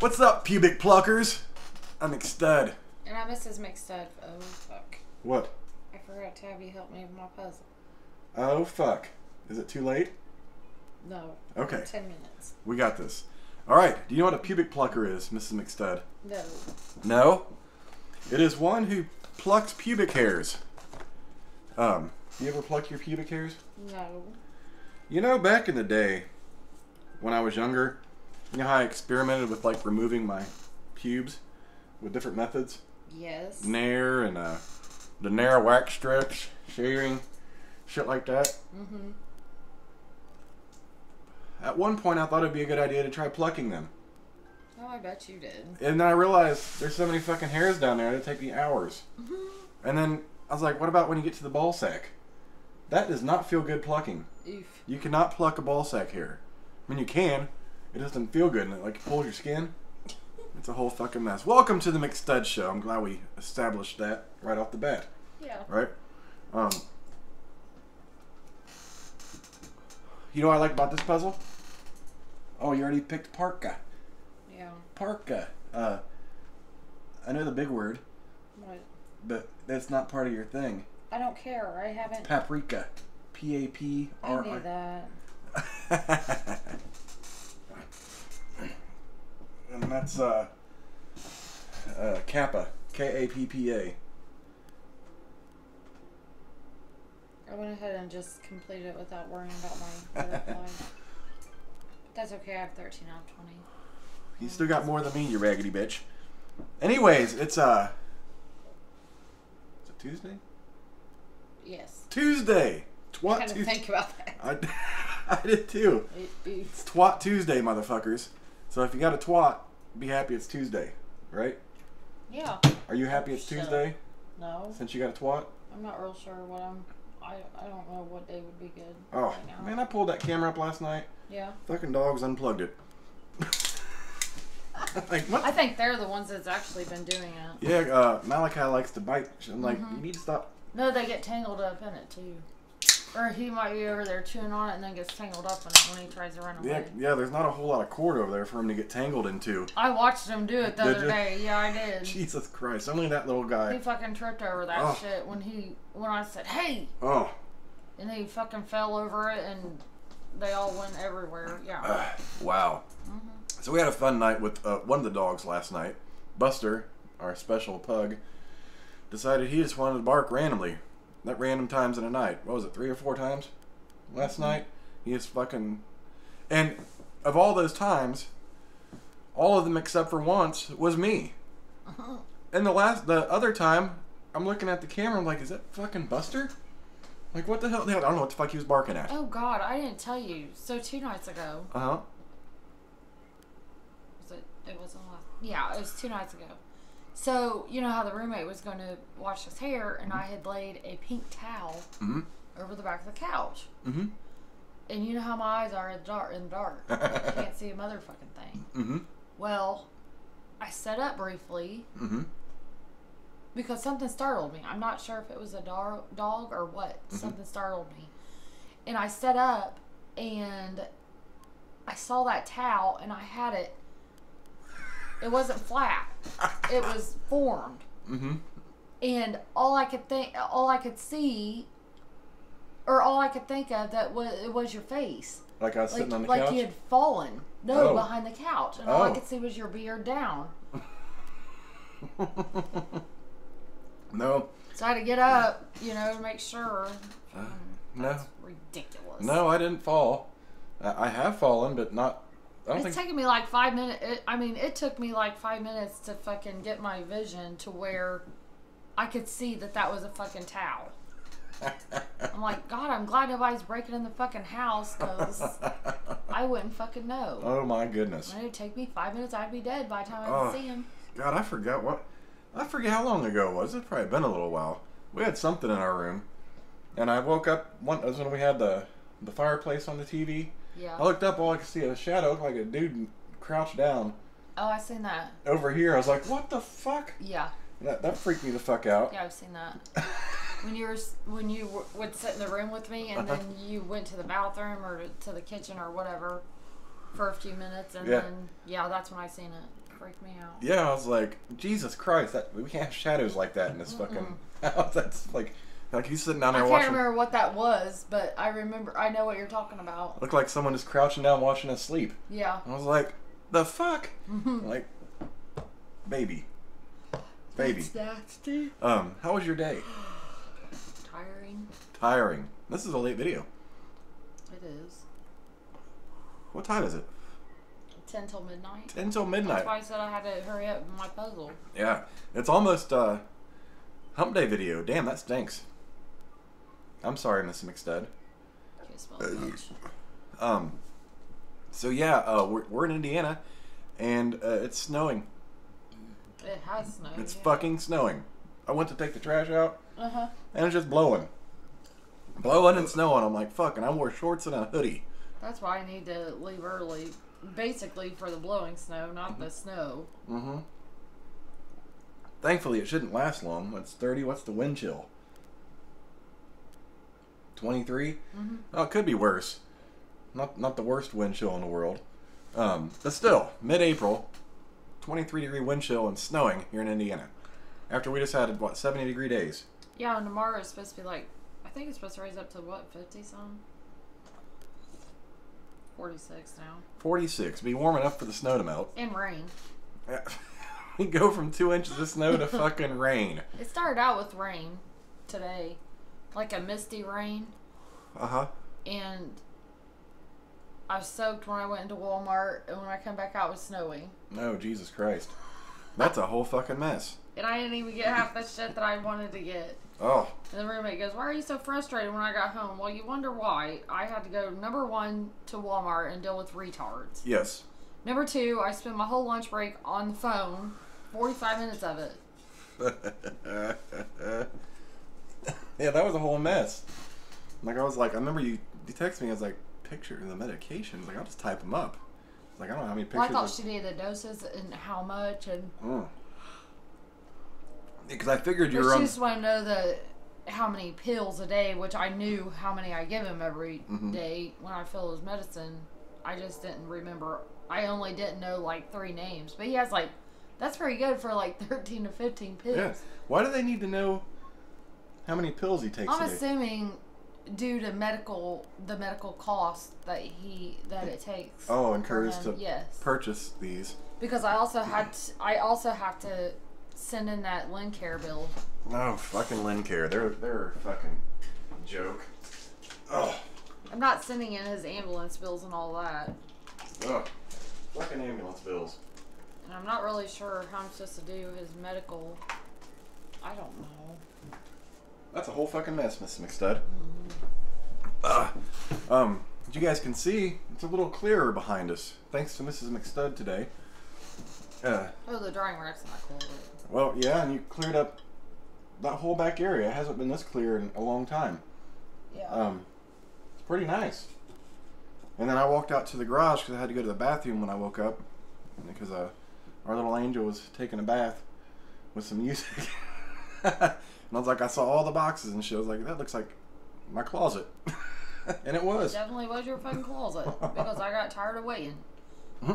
What's up, pubic pluckers? I'm McStud. And I'm Mrs. McStud. Oh, fuck. What? I forgot to have you help me with my puzzle. Oh, fuck. Is it too late? No. Okay. 10 minutes. We got this. Alright, do you know what a pubic plucker is, Mrs. McStud? No. No? It is one who plucks pubic hairs. You ever pluck your pubic hairs? No. You know, back in the day, when I was younger, you know how I experimented with, like, removing my pubes with different methods? Yes. Nair and, the Nair wax strips, shaving, shit like that. Mm-hmm. At one point, I thought it'd be a good idea to try plucking them. Oh, I bet you did. And then I realized there's so many fucking hairs down there, it'd take me hours. Mm-hmm. And then I was like, what about when you get to the ball sack? That does not feel good plucking. Oof. You cannot pluck a ball sack hair. I mean, you can. It doesn't feel good, and it like pulls your skin. It's a whole fucking mess. Welcome to the McStud Show. I'm glad we established that right off the bat. Yeah. Right? You know what I like about this puzzle? Oh, you already picked parka. Yeah. Parka. I know the big word, What? but that's not part of your thing. I don't care. I haven't. Paprika. P-A-P-R-I. I knew that. And that's Kappa. K-A-P-P-A. I went ahead and just completed it without worrying about my butterfly. But that's okay. I have 13 out of 20. You still got more than me, you raggedy bitch. Anyways, it's is it Tuesday? Yes. Tuesday. Twat I had to Tuesday. think about that. I did too. It's Twat Tuesday, motherfuckers. So if you got a twat, be happy it's Tuesday, right? Yeah. Are you happy it's Tuesday? No. Since you got a twat? I'm not real sure what I don't know what day would be good. Oh, right now. man, I pulled that camera up last night. Yeah. Fucking dogs unplugged it. Like, what? I think they're the ones that's actually been doing it. Yeah, Malachi likes to bite. I'm like, you need to stop. No, they get tangled up in it too. Or he might be over there chewing on it and then gets tangled up in it when he tries to run away. Yeah, there's not a whole lot of cord over there for him to get tangled into. I watched him do it the other day. Yeah, I did. Jesus Christ, only that little guy. He fucking tripped over that shit when I said, hey! Oh. And he fucking fell over it and they all went everywhere. Yeah. Wow. Mm-hmm. So we had a fun night with one of the dogs last night. Buster, our special pug, decided he just wanted to bark randomly. At random times in a night. What was it, 3 or 4 times last night? He just fucking... And of all those times, all of them except for once was me. And the other time, I'm looking at the camera, I'm like, is that fucking Buster? Like, what the hell? I don't know what the fuck he was barking at. Oh, God, I didn't tell you. So 2 nights ago... Uh-huh. It wasn't last... Yeah, it was 2 nights ago. So, you know how the roommate was going to wash his hair, and I had laid a pink towel over the back of the couch. Mm-hmm. And you know how my eyes are in the dark. I can't see a motherfucking thing. Mm-hmm. Well, I sat up briefly because something startled me. I'm not sure if it was a dog or what. Something startled me. And I sat up, and I saw that towel, and I had it. It wasn't flat. It was formed. Mm-hmm. And all I could think of it was your face. Like I was sitting on the couch? couch? Like you had fallen. No, behind the couch. And all I could see was your beard down. No. So I had to get up, to make sure. No. Ridiculous. No, I didn't fall. I have fallen, but not... It's taken me like 5 minutes. It took me like 5 minutes to fucking get my vision to where I could see that was a fucking towel. I'm like, God, I'm glad nobody's breaking in the fucking house because I wouldn't fucking know. Oh my goodness. It would take me 5 minutes. I'd be dead by the time I could see him. God, I forget how long ago it was. It's probably been a little while. We had something in our room, and I woke up. That was when we had the fireplace on the TV. Yeah. I looked up, all I could see a shadow, like a dude crouched down. Oh, I seen that. Over here, I was like, what the fuck? Yeah. That freaked me the fuck out. Yeah, I've seen that. When you would sit in the room with me, and then you went to the bathroom or to the kitchen or whatever for a few minutes, and then that's when I seen it. freaked me out. Yeah, I was like, Jesus Christ, we can't have shadows like that in this fucking house. That's like he's sitting down there watching. I can't remember what that was, but I know what you're talking about. Looked like someone just crouching down watching us sleep. Yeah. I was like, the fuck? Like, baby. That's nasty. How was your day? Tiring. This is a late video. It is. What time is it? 10 till midnight. 10 till midnight. That's why I said I had to hurry up with my puzzle. Yeah. It's almost hump day video. Damn, that stinks. I'm sorry, Miss McStud. Can't smell it much. So yeah, we're in Indiana, and it's snowing. It has snowed. It's fucking snowing. I went to take the trash out, and it's just blowing and snowing. I'm like, fuck, and I wore shorts and a hoodie. That's why I need to leave early, basically for the blowing snow, not the snow. Thankfully, it shouldn't last long. It's 30. What's the wind chill? 23. Oh, it could be worse. Not the worst wind chill in the world. But still, mid-April, 23-degree wind chill and snowing here in Indiana. After we just had, 70-degree days. Yeah, and tomorrow is supposed to be like, I think it's supposed to raise up to, 50-something? 46 now. 46. Be warm enough for the snow to melt. And rain. We go from 2 inches of snow to fucking rain. It started out with rain today. Like a misty rain. And I was soaked when I went into Walmart, and when I come back out, it was snowing. No, Jesus Christ. That's a whole fucking mess. And I didn't even get half the shit that I wanted to get. Oh. And the roommate goes, why are you so frustrated when I got home? Well, you wonder why. I had to go, number one, to Walmart and deal with retards. Yes. Number two, I spent my whole lunch break on the phone, 45 minutes of it. Yeah, that was a whole mess. Like, I remember you texted me, I was like, picture the medications. Like, I'll just type them up. Like, I don't know how many pictures. Well, I thought she needed the doses and how much and. Because I figured you but were she just wanted to know how many pills a day, which I knew how many I give him every day when I fill his medicine. I just didn't remember. I only didn't know like 3 names, but he has like, that's pretty good for like 13 to 15 pills. Yeah. Why do they need to know how many pills he takes? I'm assuming due to the medical cost that it takes. Oh, encouraged to yes. purchase these. Because I also have to send in that Lincare bill. Oh, fucking Lincare. They're a fucking joke. Oh. I'm not sending in his ambulance bills and all that. Oh. Fucking ambulance bills. And I'm not really sure how I'm supposed to do his medical. I don't know. That's a whole fucking mess, Mrs. McStud. As you guys can see, it's a little clearer behind us. Thanks to Mrs. McStud today. The drying rack's not clear. Well, yeah, and you cleared up that whole back area. It hasn't been this clear in a long time. Yeah. It's pretty nice. And then I walked out to the garage because I had to go to the bathroom when I woke up. Because our little angel was taking a bath with some music. And I was like, I saw all the boxes and shit. I was like, that looks like my closet. And it was. It definitely was your fucking closet. Because I got tired of waiting.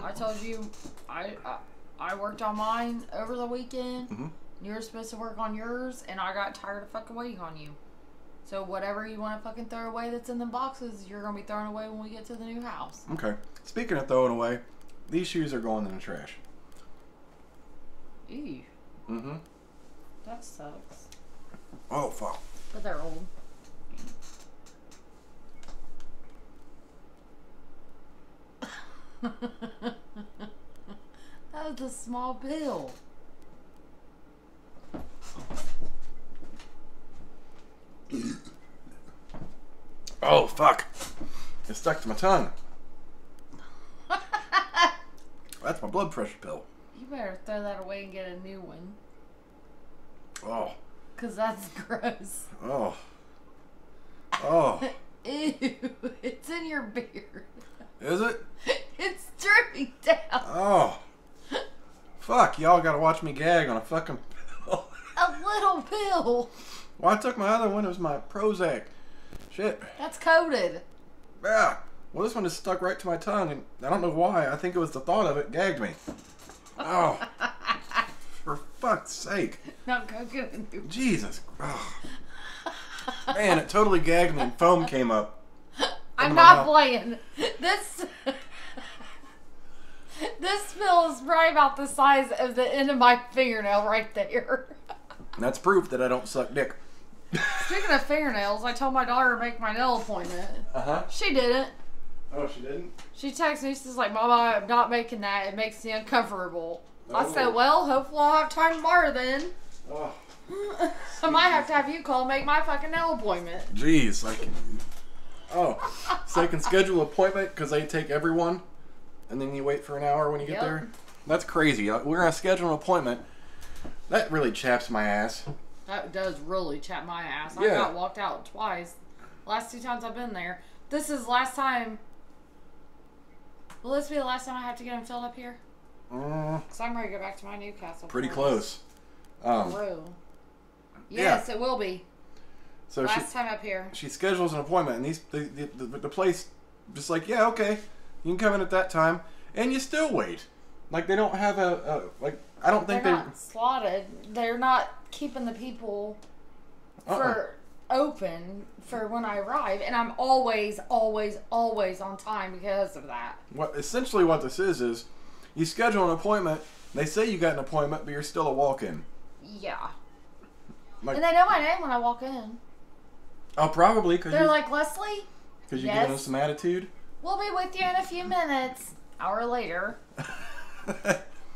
I told you, I worked on mine over the weekend. You were supposed to work on yours. And I got tired of fucking waiting on you. So whatever you want to fucking throw away that's in the boxes, you're going to be throwing away when we get to the new house. Okay. Speaking of throwing away, these shoes are going in the trash. Ew. That sucks. Oh, fuck. But they're old. That was a small bill. Oh, fuck. It stuck to my tongue. That's my blood pressure pill. You better throw that away and get a new one. Oh. Because that's gross. Oh. Oh. Ew. It's in your beard. Is it? It's dripping down. Oh. Fuck, y'all gotta watch me gag on a fucking pill. A little pill. Well, I took my other one. It was my Prozac. Shit. That's coated. Yeah. Well, this one is stuck right to my tongue, and I don't know why. I think it was the thought of it gagged me. Oh, for fuck's sake. Not coconut. Jesus. Oh. Man, it totally gagged me and foam came up. I'm not playing. This spill is right about the size of the end of my fingernail right there. That's proof that I don't suck dick. Speaking of fingernails, I told my daughter to make my nail appointment. Uh-huh. She didn't. Oh, she didn't? She texted me, she's like, Mama, I'm not making that. It makes me uncomfortable. Oh. I said, well, hopefully I'll have time tomorrow then. Oh. I might have to have you call and make my fucking nail appointment. Jeez. So they can schedule an appointment because they take everyone and then you wait for an hour when you get there? That's crazy. We're going to schedule an appointment. That really chaps my ass. That does really chap my ass. Yeah. I got walked out twice. Last 2 times I've been there. This is last time. Will this be the last time I have to get them filled up here? Because I'm ready to go back to my Newcastle. Pretty close. Yes, it will be. So last time up here. She schedules an appointment, and the place just like, yeah, okay, you can come in at that time, and you still wait. Like they don't have I don't think they're not slotted. They're not keeping the people for open for when I arrive, and I'm always on time because of that. Essentially what this is you schedule an appointment. They say you got an appointment, but you're still a walk-in. Yeah. And they know my name when I walk in. Oh, probably because they're like, Leslie. Because you're giving them some attitude. We'll be with you in a few minutes. Hour later.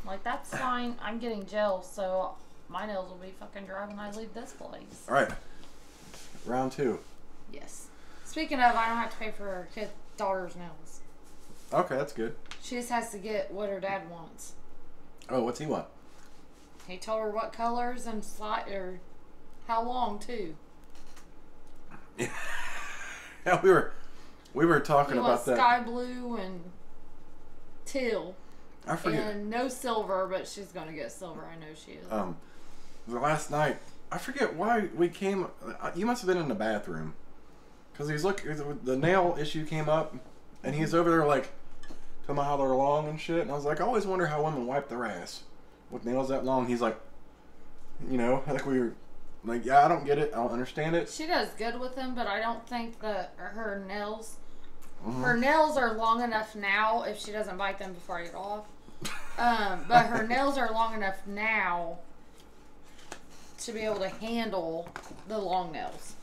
Like, that's fine. I'm getting gel, so my nails will be fucking dry when I leave this place. All right. Round 2. Yes. Speaking of, I don't have to pay for her daughter's nails. Okay, that's good. She just has to get what her dad wants. Oh, what's he want? He told her what colors and or how long too. Yeah, we were talking about that. Sky blue and teal. I forget. And no silver, but she's gonna get silver. I know she is. The last night, I forget why we came. You must have been in the bathroom, because the nail issue came up, and he's over there like talking about how they're long and shit. And I was like, I always wonder how women wipe their ass with nails that long. He's like, like we were. Like, yeah, I don't get it. I don't understand it. She does good with them, but I don't think that her nails... Her nails are long enough now, if she doesn't bite them before I get off. But her nails are long enough now to be able to handle the long nails.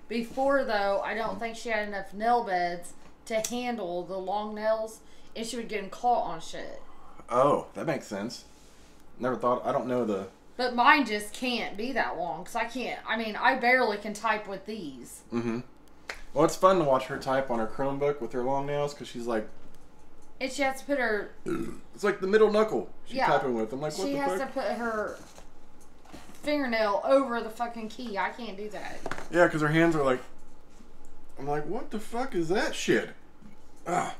Before, though, I don't think she had enough nail beds to handle the long nails, and she would get them caught on shit. Oh, that makes sense. Never thought... I don't know the... But mine just can't be that long, because I can't... I mean, I barely can type with these. Mm-hmm. Well, it's fun to watch her type on her Chromebook with her long nails, because she's like... And she has to put her... It's like the middle knuckle she's typing with. I'm like, what the fuck? She has to put her fingernail over the fucking key. I can't do that. Yeah, because her hands are like... I'm like, what the fuck is that shit? Ah.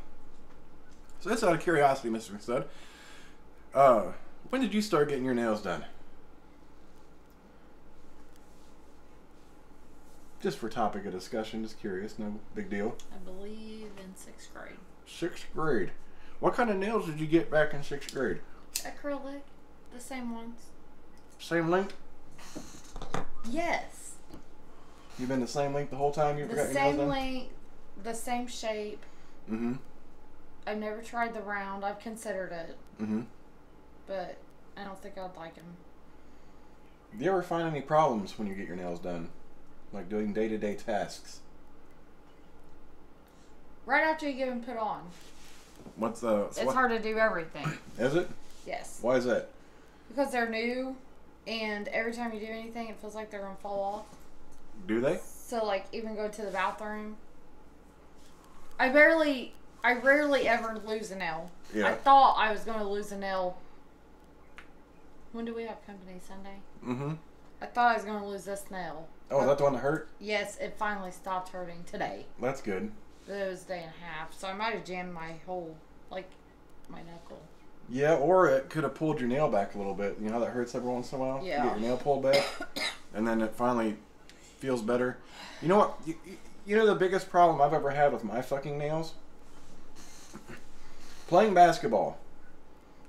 So that's out of curiosity, Mr. McStud. When did you start getting your nails done? Just for topic of discussion, just curious, no big deal. I believe in 6th grade. 6th grade. What kind of nails did you get back in 6th grade? Acrylic. The same ones. Same length? Yes. You've been the same length the whole time you've got your nails done? The same length, the same shape. Mm-hmm. I've never tried the round. I've considered it. Mm-hmm. But I don't think I'd like them. Do you ever find any problems when you get your nails done? Like doing day-to-day tasks? Right after you get them put on. It's hard to do everything. Is it? Yes. Why is that? Because they're new, and every time you do anything, it feels like they're going to fall off. Do they? So, like, even go to the bathroom. I rarely ever lose a nail. Yeah. I thought I was going to lose a nail. When do we have company? Sunday? Mm-hmm. I thought I was going to lose this nail. Oh, is that the one that hurt? Yes, it finally stopped hurting today. That's good. But it was a day and a half, so I might have jammed my whole, like, my knuckle. Yeah, or it could have pulled your nail back a little bit. You know how that hurts every once in a while? Yeah. You get your nail pulled back, and then it finally feels better. You know what? You know the biggest problem I've ever had with my fucking nails? Playing basketball.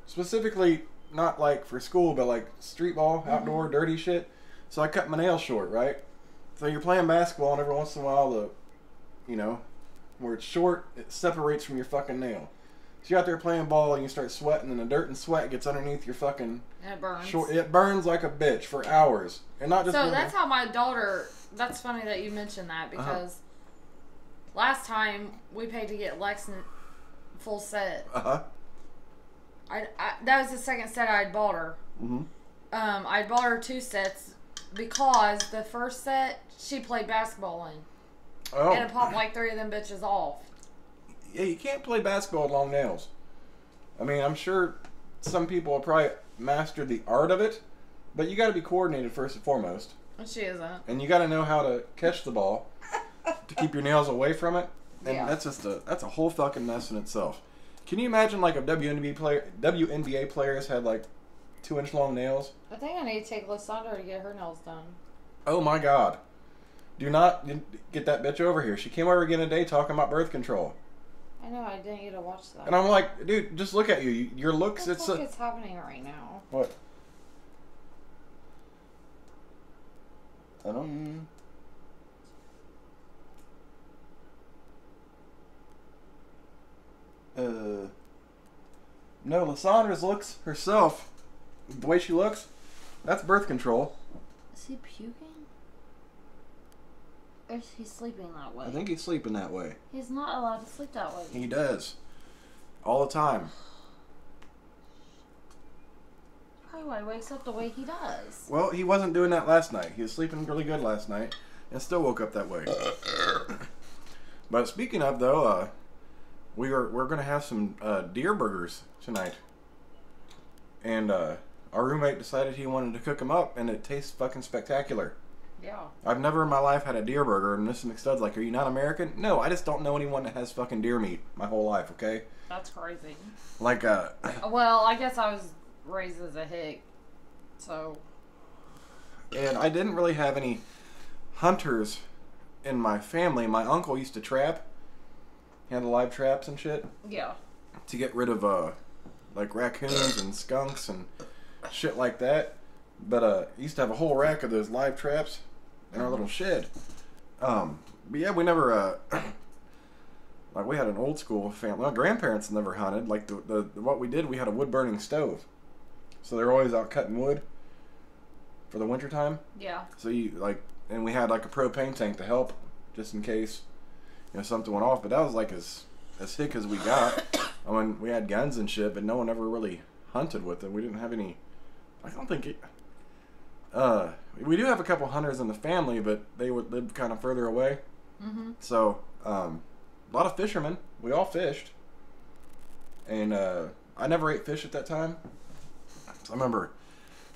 Specifically, not like for school, but like street ball, outdoor, dirty shit. So I cut my nails short, right? So you're playing basketball, and every once in a while, where it's short, it separates from your fucking nail. So you're out there playing ball, and you start sweating, and the dirt and sweat gets underneath your fucking... And it burns. It burns like a bitch for hours. And not just... So that's how my daughter... That's funny that you mentioned that, because last time we paid to get Lex a full set. That was the second set I had bought her. I bought her 2 sets because the first set she played basketball in. And it popped like 3 of them bitches off. Yeah, you can't play basketball with long nails. I mean, I'm sure some people have probably mastered the art of it, but you got to be coordinated first and foremost. And she isn't. And you got to know how to catch the ball to keep your nails away from it. And that's a whole fucking mess in itself. Can you imagine like if WNBA players had like 2-inch long nails? I think I need to take Lysandra to get her nails done. Oh my God. Do not get that bitch over here. She came over again today talking about birth control. I know, I didn't get to watch that. And I'm like, dude, just look at you. Your looks, what the fuck is happening right now? What? I don't... No, Lysandra's looks herself, the way she looks, that's birth control. Is he puking? Or is he sleeping that way? I think he's sleeping that way. He's not allowed to sleep that way. He does. All the time. Probably why he wakes up the way he does. Well, he wasn't doing that last night. He was sleeping really good last night and still woke up that way. But speaking of, though, we're going to have some deer burgers tonight. And our roommate decided he wanted to cook them up, and it tastes fucking spectacular. Yeah. I've never in my life had a deer burger, and Mrs. McStud's like, are you not American? No, I just don't know anyone that has fucking deer meat my whole life, okay? That's crazy. Like, well, I guess I was raised as a hick, so... And I didn't really have any hunters in my family. My uncle used to trap. He had live traps and shit. Yeah. To get rid of, like, raccoons and skunks and shit like that. But, he used to have a whole rack of those live traps in our little shed. But yeah, we never, like, we had an old school family. My grandparents never hunted. Like, what we did, we had a wood-burning stove. So they were always out cutting wood for the winter time. Yeah. So and we had, like, a propane tank to help, just in case, something went off. But that was, like, as thick as we got. I mean, we had guns and shit, but no one ever really hunted with it. We didn't have any... I don't think it... we do have a couple hunters in the family, but they would live kind of further away. Mm-hmm. So, a lot of fishermen. We all fished. And I never ate fish at that time. So I remember,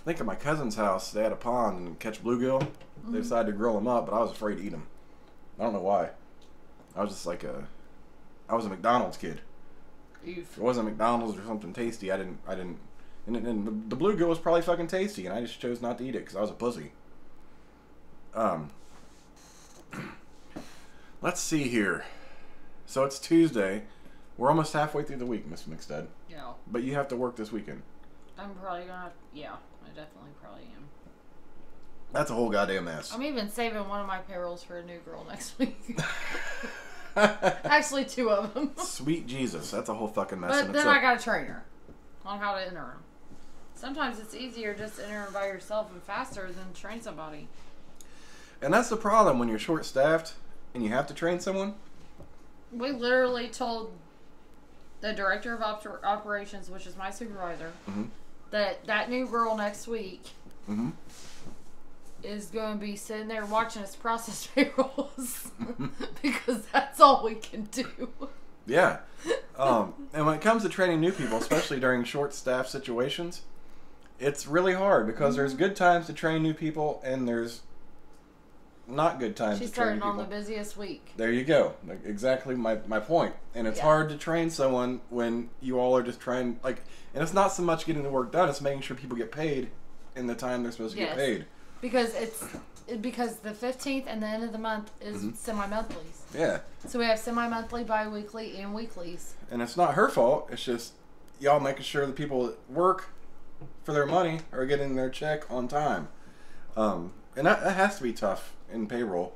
I think at my cousin's house, they had a pond and catch bluegill. Mm-hmm. They decided to grill them up, but I was afraid to eat them. I don't know why. I was just like I was a McDonald's kid. If it wasn't McDonald's or something tasty, I didn't. And the bluegill was probably fucking tasty, and I just chose not to eat it because I was a pussy. Let's see here. So it's Tuesday. We're almost halfway through the week, Miss McStud. Yeah. But you have to work this weekend. I'm probably gonna. Yeah, I definitely probably am. That's a whole goddamn mess. I'm even saving one of my payrolls for a new girl next week. Actually, 2 of them. Sweet Jesus, that's a whole fucking mess. But then I got a trainer on how to enter them. Sometimes it's easier just to enter them by yourself and faster than train somebody. And that's the problem when you're short-staffed and you have to train someone. We literally told the director of operations, which is my supervisor, mm-hmm. that new girl next week mm-hmm. is going to be sitting there watching us process payrolls because that's all we can do. Yeah. And when it comes to training new people, especially during short-staffed situations, it's really hard because there's good times to train new people and there's not good times to train new people. She's starting on the busiest week. There you go. Exactly my point. And it's hard to train someone when you all are just trying, and it's not so much getting the work done, it's making sure people get paid in the time they're supposed to get paid. Because the 15th and the end of the month is mm-hmm. semi-monthlies. Yeah. So we have semi-monthly, bi-weekly, and weeklies. And it's not her fault. It's just y'all making sure the people that work for their money are getting their check on time. And that has to be tough in payroll.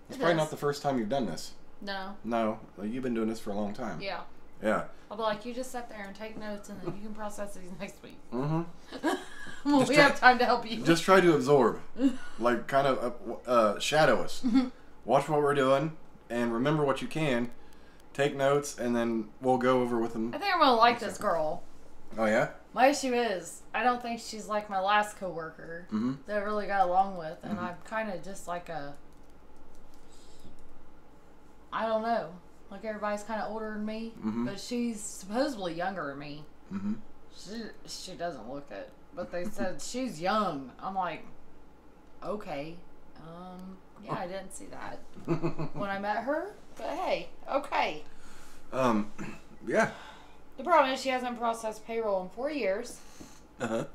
It's probably not the first time you've done this. No. No, like you've been doing this for a long time. Yeah. Yeah. I'll be like, you just sit there and take notes, and then you can process these next week. Mm-hmm. Well, we have time to help you. Just try to absorb, like kind of shadow us. Watch what we're doing and remember what you can. Take notes, and then we'll go over with them. I think I'm gonna like this girl. Oh yeah. My issue is, I don't think she's like my last coworker that I really got along with, and I'm kind of just like I don't know. Like, everybody's kind of older than me, but she's supposedly younger than me. She doesn't look it, but they said she's young. I'm like, okay. Yeah, I didn't see that when I met her, but hey, okay. Yeah. The problem is she hasn't processed payroll in 4 years. Uh-huh.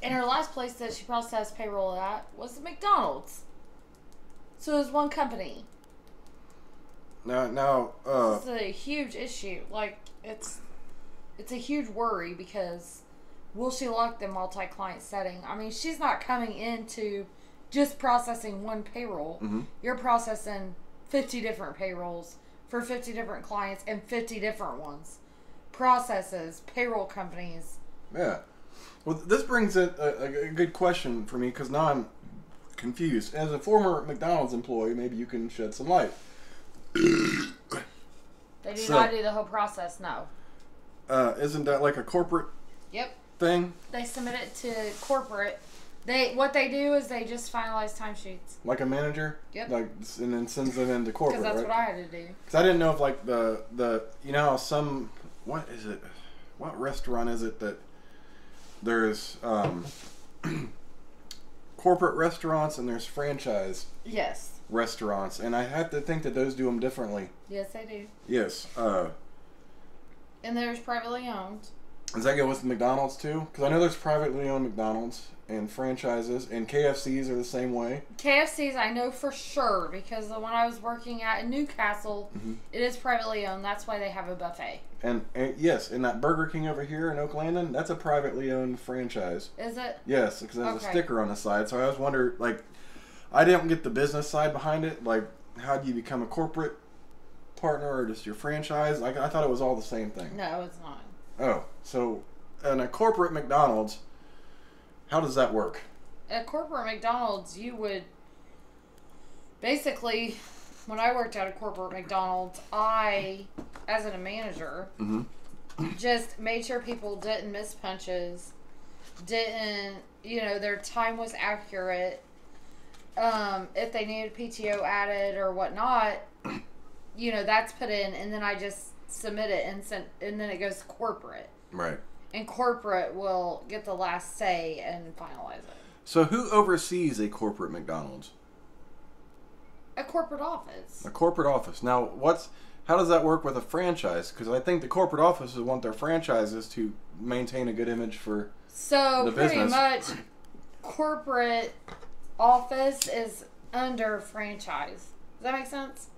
And her last place that she processed payroll at was the McDonald's. So it was one company. Now, This is a huge issue. Like, it's a huge worry because will she like the multi-client setting? I mean, she's not coming into just processing one payroll. You're processing 50 different payrolls for 50 different clients and 50 different ones. Processes, payroll companies. Yeah. Well, this brings in a good question for me because now I'm confused. As a former McDonald's employee, maybe you can shed some light. They do not do the whole process, no. Isn't that like a corporate thing? They submit it to corporate. What they do is they just finalize timesheets. Like a manager? Yep. Like, and then sends them into corporate, because that's right? what I had to do. Because I didn't know if like the you know how some, what is it? What restaurant is it that there's corporate restaurants and there's franchise restaurants, and I have to think that those do them differently. Yes, they do. Yes. And there's privately owned. Does that go with McDonald's too? Because I know there's privately owned McDonald's and franchises, and KFCs are the same way. KFCs I know for sure because the one I was working at in Newcastle, it is privately owned. That's why they have a buffet. And yes, and that Burger King over here in Oak Landon, that's a privately owned franchise. Is it? Yes, because there's a sticker on the side. So I was wondering, like, I didn't get the business side behind it. Like, how do you become a corporate partner or just your franchise? Like, I thought it was all the same thing. No, it's not. Oh, so in a corporate McDonald's, how does that work? At corporate McDonald's, you would basically, when I worked at a corporate McDonald's, I, as a manager, just made sure people didn't miss punches, their time was accurate. If they needed PTO added or whatnot, that's put in, and then I just submit it and then it goes to corporate. Right. And corporate will get the last say and finalize it. So who oversees a corporate McDonald's? A corporate office. A corporate office. Now, how does that work with a franchise? Because I think the corporate offices want their franchises to maintain a good image for the business. Pretty much, corporate office is under franchise. Does that make sense?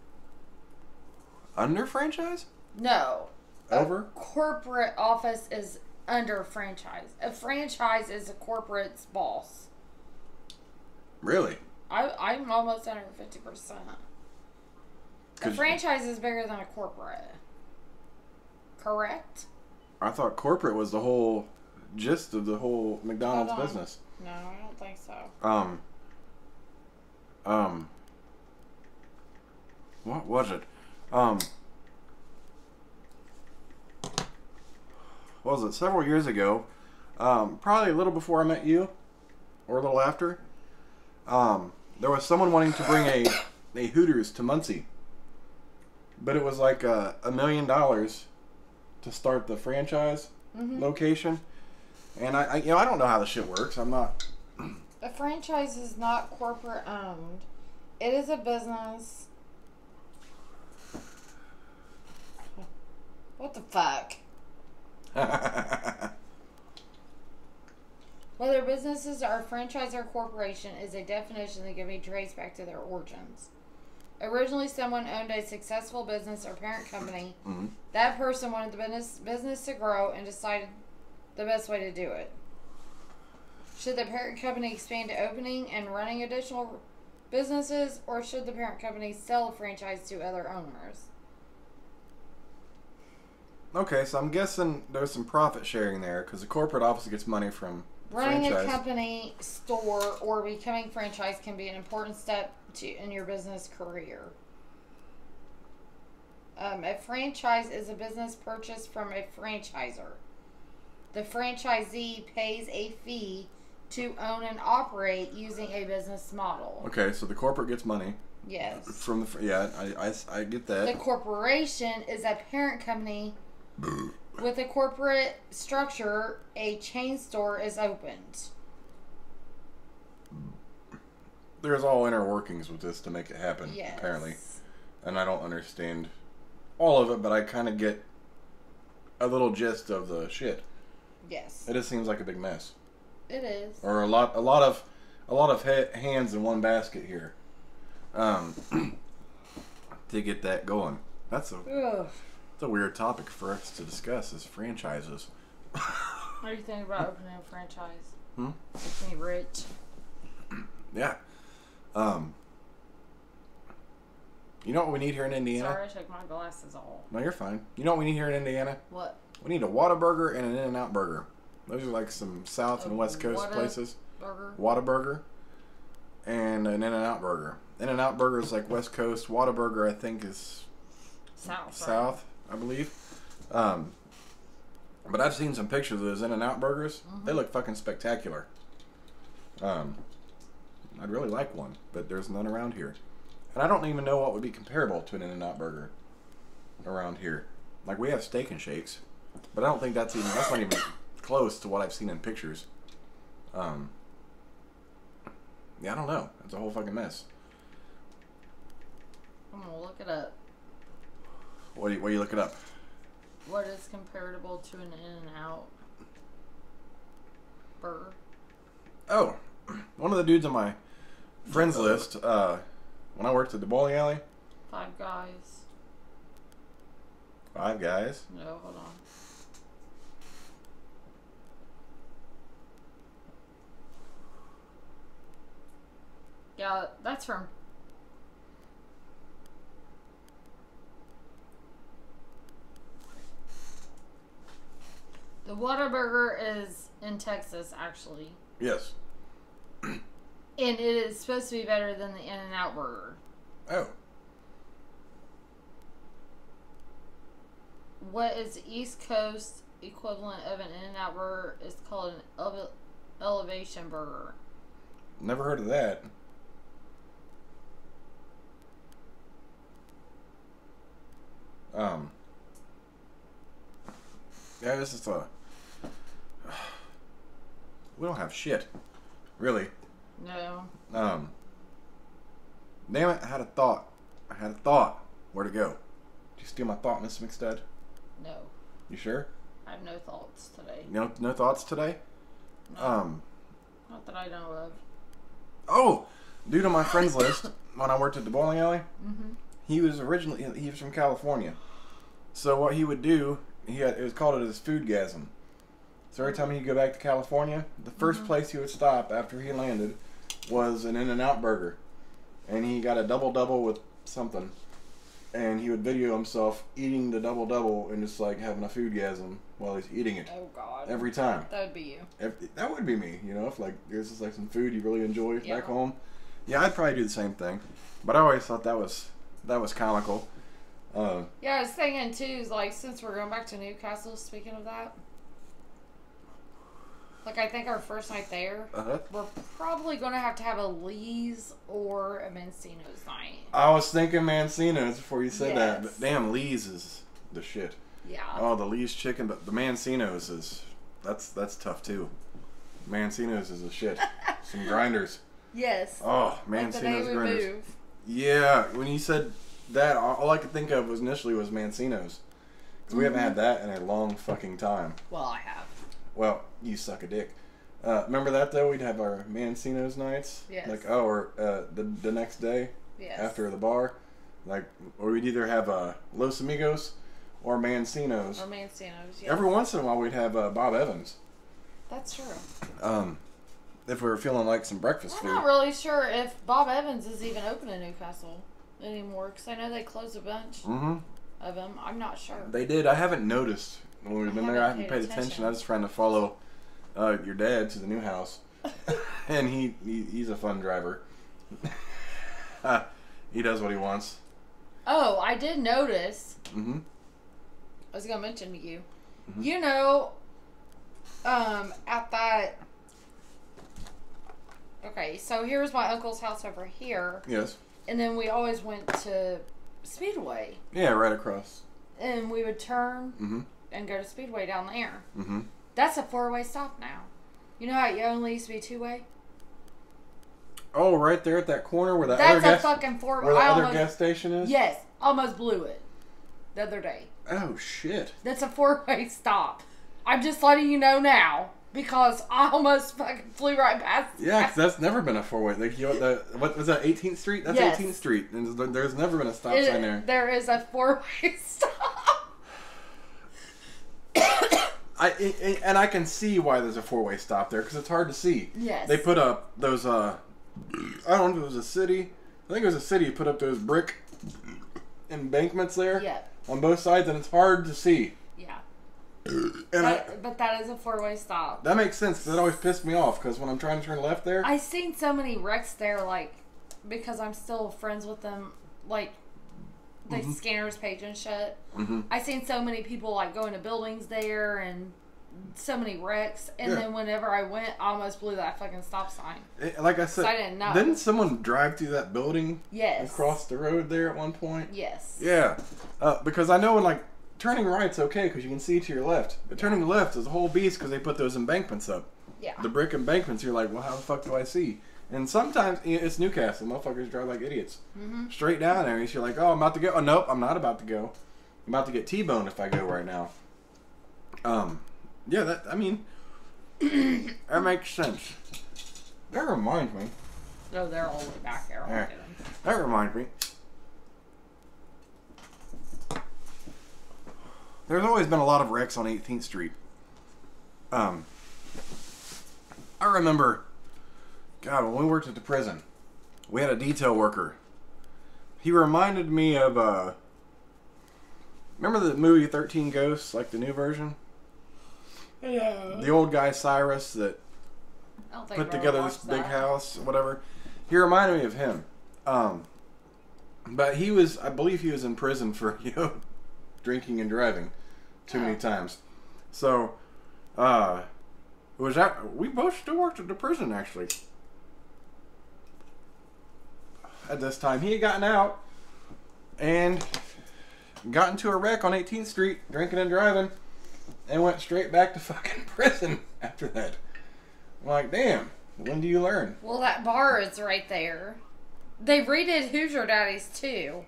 Under franchise? No. Over? A corporate office is under franchise. A franchise is a corporate's boss. Really? I'm almost under 50%. A franchise is bigger than a corporate. Correct? I thought corporate was the whole gist of the whole McDonald's business. No, I don't think so. What was it? What was it? Several years ago, probably a little before I met you, or a little after, there was someone wanting to bring a Hooters to Muncie. But it was like $1 million to start the franchise location. And I don't know how the shit works. I'm not. A franchise is not corporate owned. It is a business. What the fuck? Whether businesses are a franchise or corporation is a definition that can be traced back to their origins. Originally, someone owned a successful business or parent company. That person wanted the business to grow and decided the best way to do it. Should the parent company expand to opening and running additional businesses, or should the parent company sell a franchise to other owners? Okay, so I'm guessing there's some profit sharing there because the corporate obviously gets money from Running franchise. a company, store, or becoming franchise can be an important step in your business career. A franchise is a business purchased from a franchisor. The franchisee pays a fee to own and operate using a business model. Okay, so the corporate gets money. Yes. From the I get that. The corporation is a parent company. With a corporate structure, a chain store is opened. There's all inner workings with this to make it happen, Yes. apparently. And I don't understand all of it, but I kind of get a little gist of the shit. Yes. It just seems like a big mess. It is. Or a lot of hands in one basket here. To get that going. That's Ugh. a weird topic for us to discuss is franchises. What do you think about opening a franchise? Hmm? Make me rich. Yeah. You know what we need here in Indiana? Sorry, I took my glasses off. No, you're fine. You know what we need here in Indiana? What? We need a Whataburger and an In-N-Out burger. Those are like some South and West Coast places. Burger? Whataburger and an In-N-Out burger. In-N-Out burger is like West Coast. Whataburger, I think, is South, I believe. But I've seen some pictures of those In-N-Out burgers. Mm-hmm. They look fucking spectacular. I'd really like one, but there's none around here. And I don't even know what would be comparable to an In-N-Out burger around here. Like, we have Steak and Shakes, but I don't think that's not even close to what I've seen in pictures. Yeah, I don't know. It's a whole fucking mess. I'm gonna look it up. What do you looking up? What is comparable to an In-N-Out burger? Oh, one of the dudes on my friends list, when I worked at the bowling alley. Five Guys. Five Guys? No, hold on. Yeah, that's from... The Whataburger is in Texas, actually. Yes. And it is supposed to be better than the In-N-Out burger. Oh. What is the East Coast equivalent of an In-N-Out burger is called an elevation burger. Never heard of that. Yeah, this is we don't have shit. Really. No. Damn it, I had a thought. Where'd it go? Did you steal my thought, Miss McStud? No. You sure? I have no thoughts today. No thoughts today? No. Not that I know of. Oh! Dude on my friends list, when I worked at the bowling alley, Mm-hmm. he was from California. So what he would do, it was called his foodgasm. So every time he'd go back to California, the first place he would stop after he landed was an In-N-Out burger. And he got a double-double with something. And he would video himself eating the double-double and just like having a foodgasm while he's eating it. Oh, God. Every time. That would be you. That would be me, you know, if like there's just like some food you really enjoy back home. Yeah, I'd probably do the same thing. But I always thought that was comical. Yeah, I was thinking too, like, since we're going back to Newcastle, speaking of that, like, I think our first night there, we're probably going to have a Lee's or a Mancino's night. I was thinking Mancino's before you said that, Yes. but damn, Lee's is the shit. Yeah. Oh, the Lee's chicken, but the Mancino's that's tough too. Mancino's is the shit. Some grinders. Yes. Oh, Like the day Mancino's we grinders. move. Yeah, when you said that, all I could think of was initially was Mancino's. Because we haven't had that in a long fucking time. Well, I have. Well, you suck a dick. Remember that though? We'd have our Mancino's nights. Yes. Like the next day. Yes. After the bar, like, or we'd either have Los Amigos or Mancino's. Or Mancino's. Yes. Every once in a while, we'd have Bob Evans. That's true. if we were feeling like some breakfast I'm food. not really sure if Bob Evans is even open in Newcastle anymore, because I know they closed a bunch of them. I'm not sure. They did. I haven't noticed when we've been there. I haven't paid attention. I was trying to follow your dad to the new house, and he's a fun driver. He does what he wants. Oh, I did notice. I was gonna mention to you. You know, at that. Okay, so here's my uncle's house over here. Yes. And then we always went to Speedway. Yeah, right across. And we would turn and go to Speedway down there. Mm-hmm. That's a 4-way stop now. You know how it only used to be 2-way? Oh, right there at that corner where That's other fucking 4-way. Where the other gas station is? Yes. Almost blew it the other day. Oh, shit. That's a 4-way stop. I'm just letting you know now. Because I almost fucking flew right past it. Yeah, because that's never been a 4-way. Like, what was that, 18th Street? That's yes. 18th Street. And there's never been a stop sign there. There is a 4-way stop. And I can see why there's a 4-way stop there, because it's hard to see. Yes. They put up those, I don't know if it was a city. I think it was a city put up those brick embankments there. Yeah. On both sides, and it's hard to see. Yeah. But that is a 4-way stop. That makes sense. That always pissed me off, because when I'm trying to turn left there, I've seen so many wrecks there, like, because I'm still friends with them, like, the scanners page and shit. I've seen so many people, like, go into buildings there, and so many wrecks, and then whenever I went, I almost blew that fucking stop sign. Like I said, so I didn't know. Didn't someone drive through that building? Yes. Across the road there at one point? Yes. Yeah. Because I know, like, turning right's okay because you can see to your left. But turning left is a whole beast because they put those embankments up. Yeah. The brick embankments, you're like, well, how the fuck do I see? And sometimes, it's Newcastle. Motherfuckers drive like idiots. Straight down there. You're like, oh, I'm about to go. Oh, nope, I'm not about to go. I'm about to get T-boned if I go right now. Yeah, that that makes sense. That reminds me. No, they're all the way back there. Right. That reminds me. There's always been a lot of wrecks on 18th Street. I remember, God, when we worked at the prison, we had a detail worker. He reminded me of, remember the movie 13 Ghosts, like the new version? Yeah. The old guy Cyrus that put together this big house, whatever. He reminded me of him. But he was, I believe he was in prison for, drinking and driving too many times. So, we both still worked at the prison, actually. At this time, he had gotten out and got into a wreck on 18th Street, drinking and driving, and went straight back to fucking prison after that. I'm like, damn, when do you learn? Well, that bar is right there. They redid Hoosier Daddies, too.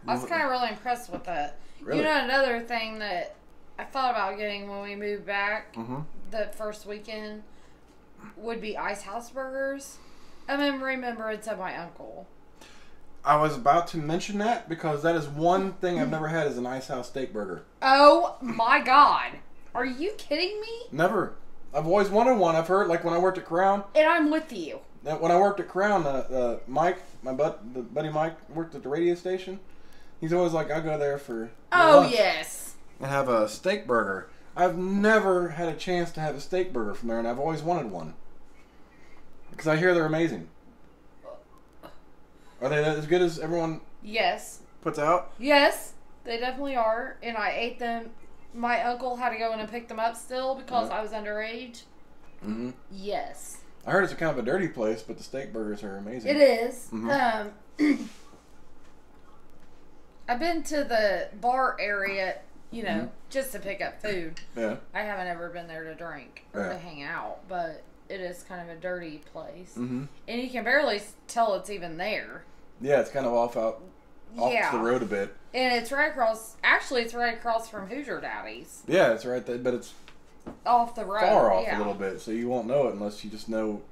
I was kind of really impressed with that. Really? You know, another thing that I thought about getting when we moved back the first weekend would be Ice House Burgers. I remember it said my uncle. I was about to mention that because that is one thing I've never had is an Ice House steak burger. Oh my God. Are you kidding me? Never. I've always wanted one. I've heard, like when I worked at Crown. And I'm with you. When I worked at Crown, Mike, the buddy Mike, worked at the radio station. He's always like, I'll go there for lunch yes. and have a steak burger. I've never had a chance to have a steak burger from there, and I've always wanted one. Because I hear they're amazing. Are they as good as everyone puts out? Yes, they definitely are. And I ate them. My uncle had to go in and pick them up still because I was underage. Yes. I heard it's a kind of a dirty place, but the steak burgers are amazing. It is. I've been to the bar area, just to pick up food. Yeah. I haven't ever been there to drink or to hang out, but it is kind of a dirty place. And you can barely tell it's even there. Yeah, it's kind of off the road a bit. And it's right across, actually it's right across from Hoosier Daddies. Yeah, it's right there, but it's off the road. Far off a little bit, so you won't know it unless you just know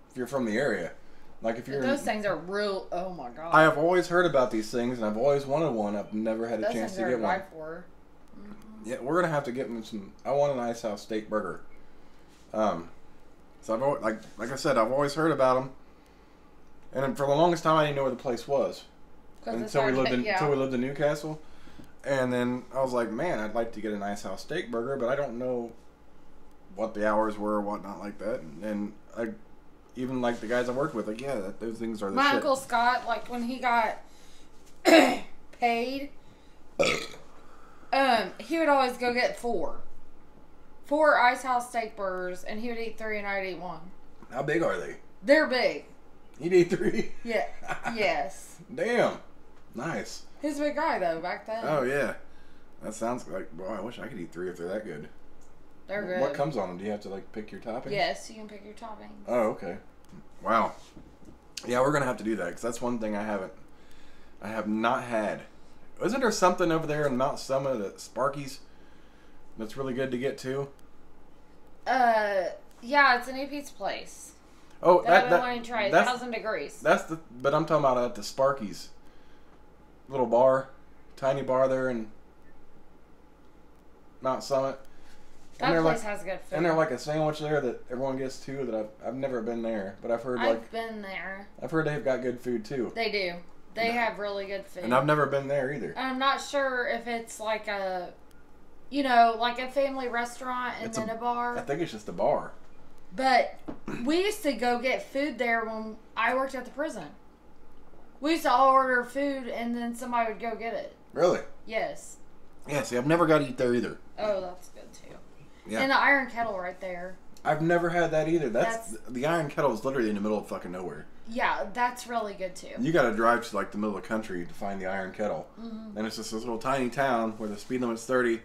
if you're from the area. Like if you're those things are real. Oh my God! I have always heard about these things, and I've always wanted one. I've never had a chance to get one. For. Yeah, we're gonna have to get some. I want an Ice House steak burger. So I've always, like I said, I've always heard about them, and for the longest time I didn't know where the place was until we lived in Newcastle, and then I was like, man, I'd like to get an Ice House steak burger, but I don't know what the hours were or whatnot like that, and I even like the guys I worked with, like those things are the My shit. Uncle Scott, like when he got paid, he would always go get four Ice House steak burgers, and he would eat 3 and I'd eat 1. How big are they? They're big. He'd eat 3? Yeah. Yes. Damn. Nice. He's a big guy, though, back then. Oh, yeah. That sounds like, boy, I wish I could eat 3 if they're that good. They're good. What comes on them? Do you have to, like, pick your toppings? Yes, you can pick your toppings. Oh, okay. Wow. Yeah, we're going to have to do that, because that's one thing I have not had. Isn't there something over there in Mount Summit at Sparky's that's really good to get to? Yeah, it's a new pizza place. Oh, I've been wanting to try. 1,000 degrees. But I'm talking about at the Sparky's little bar, tiny bar there in Mount Summit. That place has good food. And they're like a sandwich there that everyone gets too. That I've never been there, but I've heard I've been there. I've heard they've got good food too. They do. They have really good food. And I've never been there either. And I'm not sure if it's like a, like a family restaurant and then a bar. I think it's just a bar. But we used to go get food there when I worked at the prison. We used to all order food and then somebody would go get it. Really? Yes. Yeah, see, I've never got to eat there either. Oh, that's good too. Yeah. And the Iron Kettle right there. I've never had that either. The Iron Kettle is literally in the middle of fucking nowhere. Yeah, that's really good too. You got to drive to like the middle of the country to find the Iron Kettle. Mm-hmm. And it's just this little tiny town where the speed limit's 30,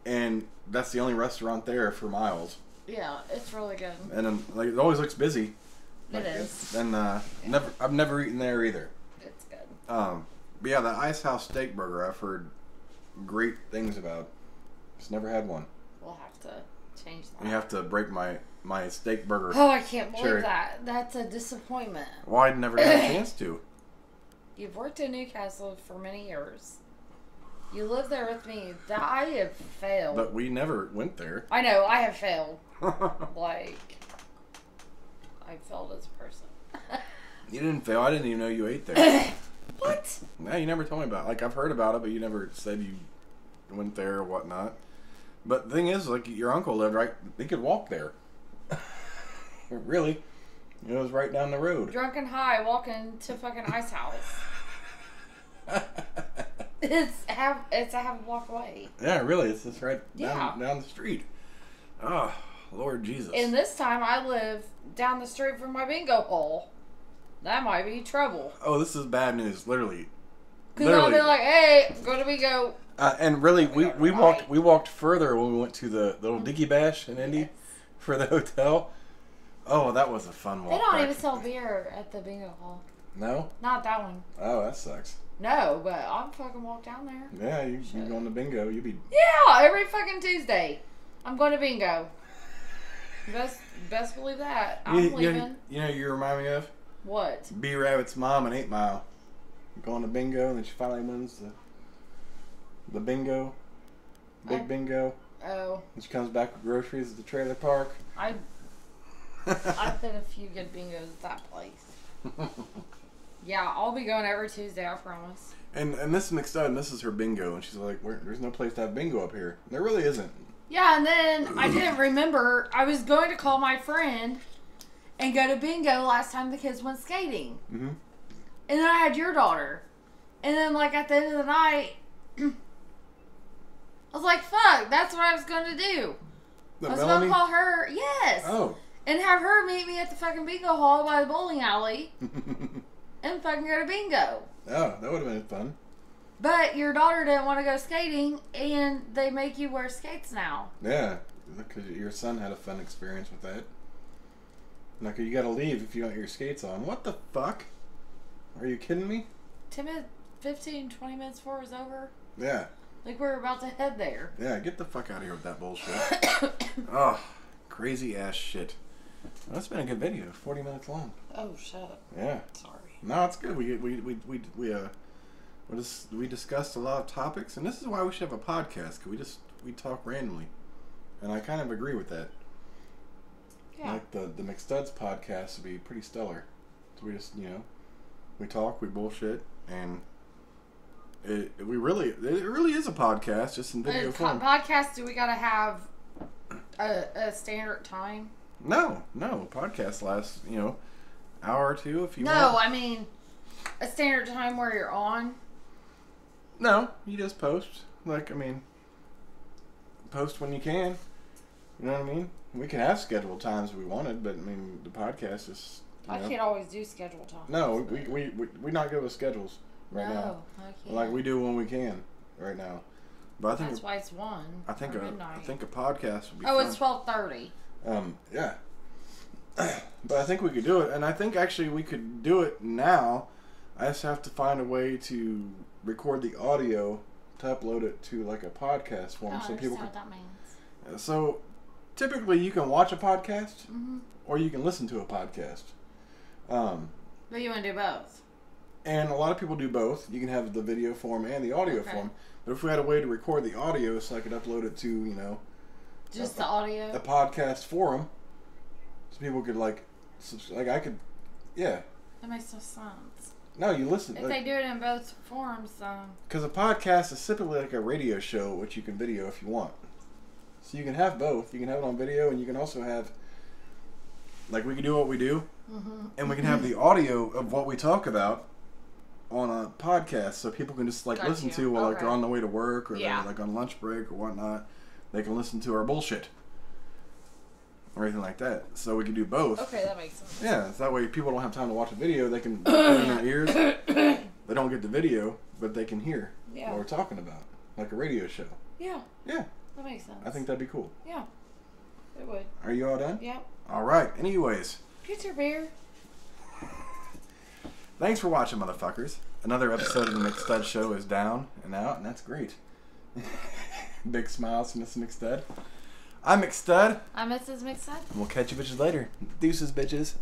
and that's the only restaurant there for miles. Yeah, it's really good. And then, like, it always looks busy. It is. And I've never eaten there either. It's good. But yeah, the Ice House steak burger I've heard great things about. Just never had one. We'll have to change that. You have to break my steak burger. Oh, I can't believe cherry. that. That's a disappointment. Well, I never got a chance to. You've worked in Newcastle for many years. You lived there with me. I have failed. But we never went there. I know, I have failed. I failed as a person. You didn't fail. I didn't even know you ate there. What? No, you never told me about it. Like, I've heard about it, but you never said you went there or whatnot. But the thing is, like, your uncle lived right... He could walk there. Really. It was right down the road. Drunk and high, walking to fucking Ice House. It's a half a block away. Yeah, really. It's just right Yeah. down the street. Oh, Lord Jesus. And this time I live down the street from my bingo hole. That might be trouble. Oh, this is bad news. Literally. Because I'll be like, hey, go to bingo. And really, we walked further when we went to the little Diggy Bash in Indy for the hotel. Oh, that was a fun walk. They don't even sell beer at the bingo hall. No? Not that one. Oh, that sucks. No, but I'll fucking walk down there. Yeah, you going to bingo. You be... Yeah, every fucking Tuesday. I'm going to bingo. Best believe that. I'm leaving. You know you remind me of? What? B Rabbit's mom in 8 Mile. Going to bingo, and then she finally wins the bingo. Bingo. Oh. And she comes back with groceries at the trailer park. I've been a few good bingos at that place. Yeah, I'll be going every Tuesday, I promise. And this is McStud, and this is her bingo, and she's like, there's no place to have bingo up here. There really isn't. Yeah, and then I didn't remember, I was going to call my friend and go to bingo last time the kids went skating. Mm-hmm. And then I had your daughter. And then, like, at the end of the night, I was like, fuck, that's what I was going to do. I was going to call her, yes. Oh. And have her meet me at the fucking bingo hall by the bowling alley. And fucking go to bingo. Oh, that would have been fun. But your daughter didn't want to go skating, and they make you wear skates now. Yeah, because your son had a fun experience with that. Like, you gotta leave if you got your skates on. What the fuck? Are you kidding me? 15, 20 minutes before it was over. Yeah. Like, we're about to head there. Yeah, get the fuck out of here with that bullshit. Oh, crazy ass shit. Well, that's been a good video. 40 minutes long. Oh, shut up. Yeah. Sorry. No, it's good. We discussed a lot of topics, and this is why we should have a podcast, because we talk randomly, and I kind of agree with that. Yeah. Like, like the McStud's podcast would be pretty stellar. So we just, we talk, we bullshit, and it really is a podcast, just in video form. Podcast, do we gotta have a standard time? No. Podcast lasts, hour or two if you want. No, I mean a standard time where you're on. No, you just post. Post when you can. You know what I mean? We can have scheduled times if we wanted, but the podcast is. I can't always do scheduled times. No, we're not good with schedules right now. I can't. Like we do when we can right now. But I think that's why it's 1. I think a podcast would be. Oh, fun. it's 12:30. Yeah. But I think we could do it, and I think actually we could do it now. I just have to find a way to record the audio to upload it to like a podcast form, so people can. What that means. So, typically you can watch a podcast, or you can listen to a podcast. But you want to do both. And a lot of people do both. You can have the video form and the audio form. But if we had a way to record the audio, so I could upload it to, just the audio, a podcast forum, so people could I could, yeah. That makes no sense. No, you listen. If they do it in both forms, because a podcast is typically like a radio show, which you can video if you want. So you can have both. You can have it on video, and you can also have, we can do what we do, and we can have the audio of what we talk about on a podcast, so people can just listen to while they're on the way to work, or they're on lunch break or whatnot. They can listen to our bullshit or anything like that. So we can do both. Okay, that makes sense. Yeah, so that way people don't have time to watch a video. They can put it in their ears. They don't get the video, but they can hear what we're talking about, like a radio show. Yeah. Yeah. That makes sense. I think that'd be cool. Yeah. It would. Are you all done? Yep. All right. Anyways. Get your beer. Thanks for watching, motherfuckers. Another episode of the McStud Show is down and out, and that's great. Big smiles from Mrs. McStud. I'm McStud. I'm Mrs. McStud. And we'll catch you bitches later. Deuces, bitches.